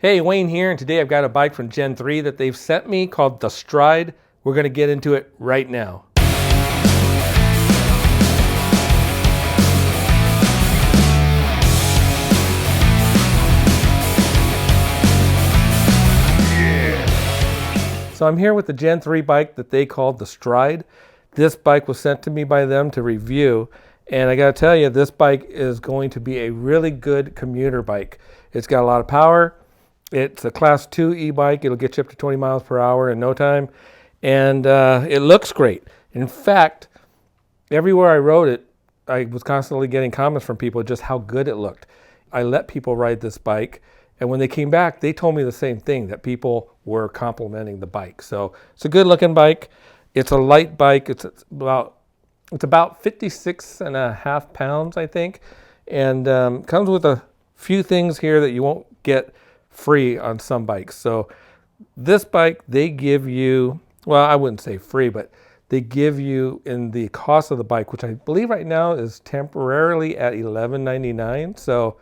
Hey, Wayne here, and today I've got a bike from Gen 3 that they've sent me called the Stride. We're going to get into it right now. So I'm here with the Gen 3 bike that they called the Stride. This bike was sent to me by them to review, and I got to tell you, this bike is going to be a really good commuter bike. It's got a lot of power. It's a class 2 e-bike. It'll get you up to 20 miles per hour in no time. And it looks great. In fact, everywhere I rode it, I was constantly getting comments from people just how good it looked. I let people ride this bike, and when they came back, they told me the same thing, that people were complimenting the bike. So it's a good looking bike. It's a light bike. It's about 56.5 pounds, I think. And comes with a few things here that you won't get free on some bikes. So this bike, they give you, well, I wouldn't say free, but they give you in the cost of the bike, which I believe right now is temporarily at $11.99. So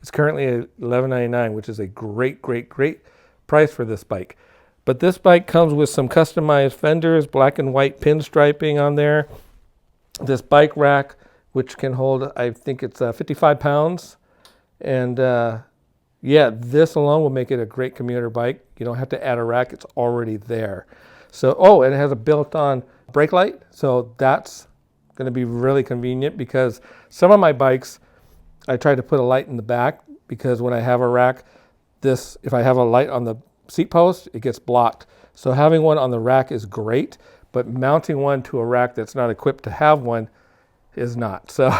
it's currently at $11.99, which is a great price for this bike. But this bike comes with some customized fenders, black and white pinstriping on there. This bike rack, which can hold, I think it's 55 pounds. And yeah, this alone will make it a great commuter bike. You don't have to add a rack, it's already there. So, oh, and it has a built-on brake light. So that's going to be really convenient, because some of my bikes, I try to put a light in the back, because when I have a rack, if I have a light on the seat post, it gets blocked. So having one on the rack is great, but mounting one to a rack that's not equipped to have one is not. So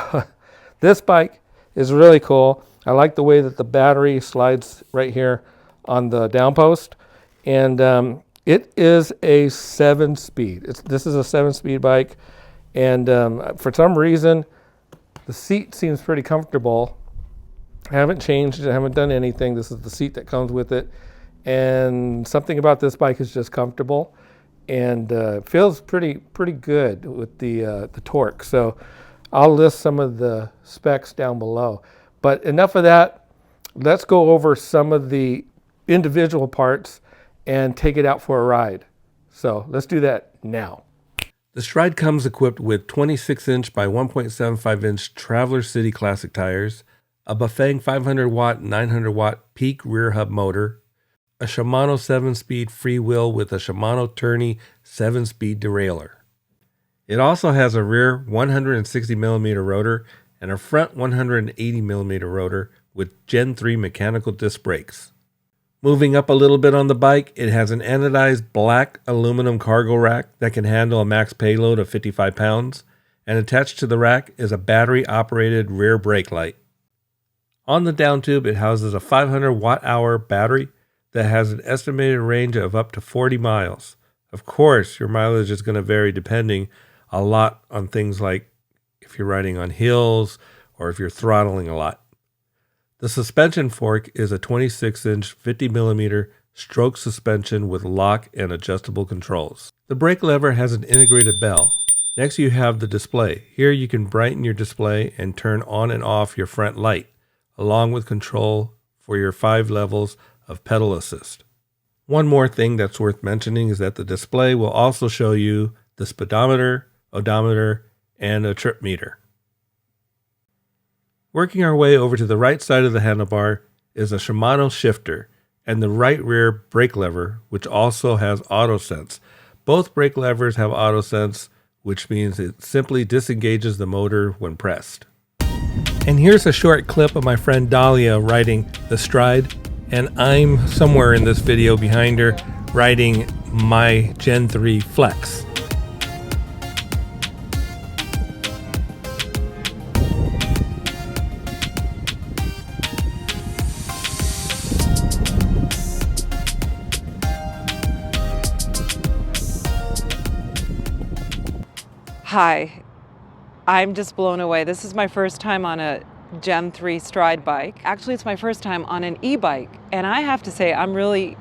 this bike is really cool. I like the way that the battery slides right here on the down post. And it is a 7-speed. This is a 7-speed bike. And for some reason, the seat seems pretty comfortable. I haven't changed it, I haven't done anything. This is the seat that comes with it. And something about this bike is just comfortable. And feels pretty good with the torque. So I'll list some of the specs down below. But enough of that. Let's go over some of the individual parts and take it out for a ride. So let's do that now. The Stride comes equipped with 26-inch by 1.75-inch Traveler City Classic tires, a Bafang 500-watt, 900-watt peak rear hub motor, a Shimano 7-speed freewheel with a Shimano Tourney 7-speed derailleur. It also has a rear 160mm rotor and a front 180mm rotor with Gen 3 mechanical disc brakes. Moving up a little bit on the bike, it has an anodized black aluminum cargo rack that can handle a max payload of 55 pounds, and attached to the rack is a battery-operated rear brake light. On the down tube, it houses a 500 watt-hour battery that has an estimated range of up to 40 miles. Of course, your mileage is going to vary depending a lot on things like if you're riding on hills or if you're throttling a lot. The suspension fork is a 26-inch 50mm stroke suspension with lock and adjustable controls. The brake lever has an integrated bell. Next you have the display. Here you can brighten your display and turn on and off your front light, along with control for your 5 levels of pedal assist. One more thing that's worth mentioning is that the display will also show you the speedometer, odometer, and a trip meter. Working our way over to the right side of the handlebar is a Shimano shifter and the right rear brake lever, which also has Autosense. Both brake levers have Autosense, which means it simply disengages the motor when pressed. And here's a short clip of my friend Dahlia riding the Stride, and I'm somewhere in this video behind her riding my Gen 3 Flex. Hi, I'm just blown away. This is my first time on a Gen 3 Stride bike. Actually, it's my first time on an e-bike, and I have to say I'm really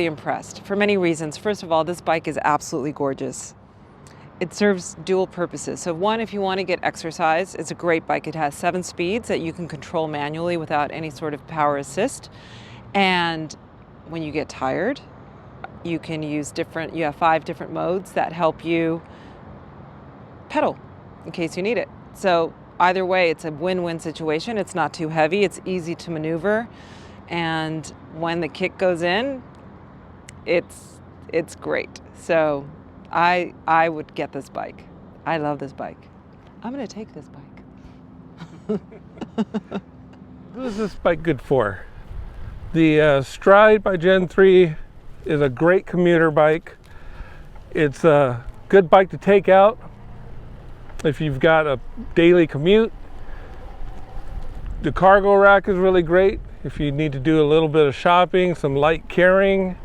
impressed for many reasons. First of all, this bike is absolutely gorgeous. It serves dual purposes. So one, if you want to get exercise, it's a great bike. It has 7 speeds that you can control manually without any sort of power assist. And when you get tired, you can use you have 5 different modes that help you pedal in case you need it. So either way, it's a win-win situation. It's not too heavy, it's easy to maneuver, and when the kick goes in, it's great. So I would get this bike. I love this bike. I'm gonna take this bike. Who is this bike good for? The Stride by Gen3 is a great commuter bike. It's a good bike to take out if you've got a daily commute. The cargo rack is really great if you need to do a little bit of shopping, some light carrying.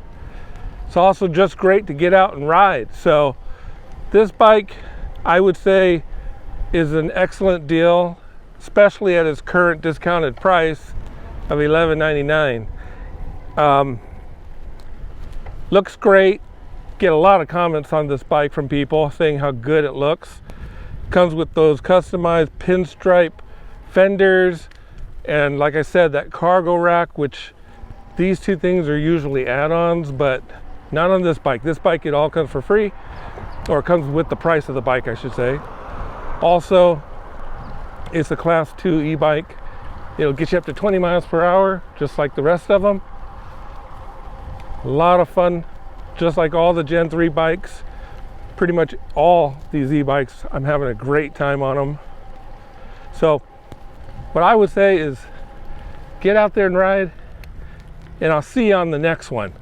It's also just great to get out and ride. So this bike, I would say, is an excellent deal, especially at its current discounted price of $11.99. Looks great. Get a lot of comments on this bike from people saying how good it looks. Comes with those customized pinstripe fenders, and like I said, that cargo rack, which these two things are usually add-ons, but not on this bike. This bike, it all comes for free, or it comes with the price of the bike, I should say. Also, it's a class 2 e-bike. It'll get you up to 20 miles per hour, just like the rest of them. A lot of fun, just like all the Gen 3 bikes. Pretty much all these e-bikes, I'm having a great time on them. So what I would say is get out there and ride, and I'll see you on the next one.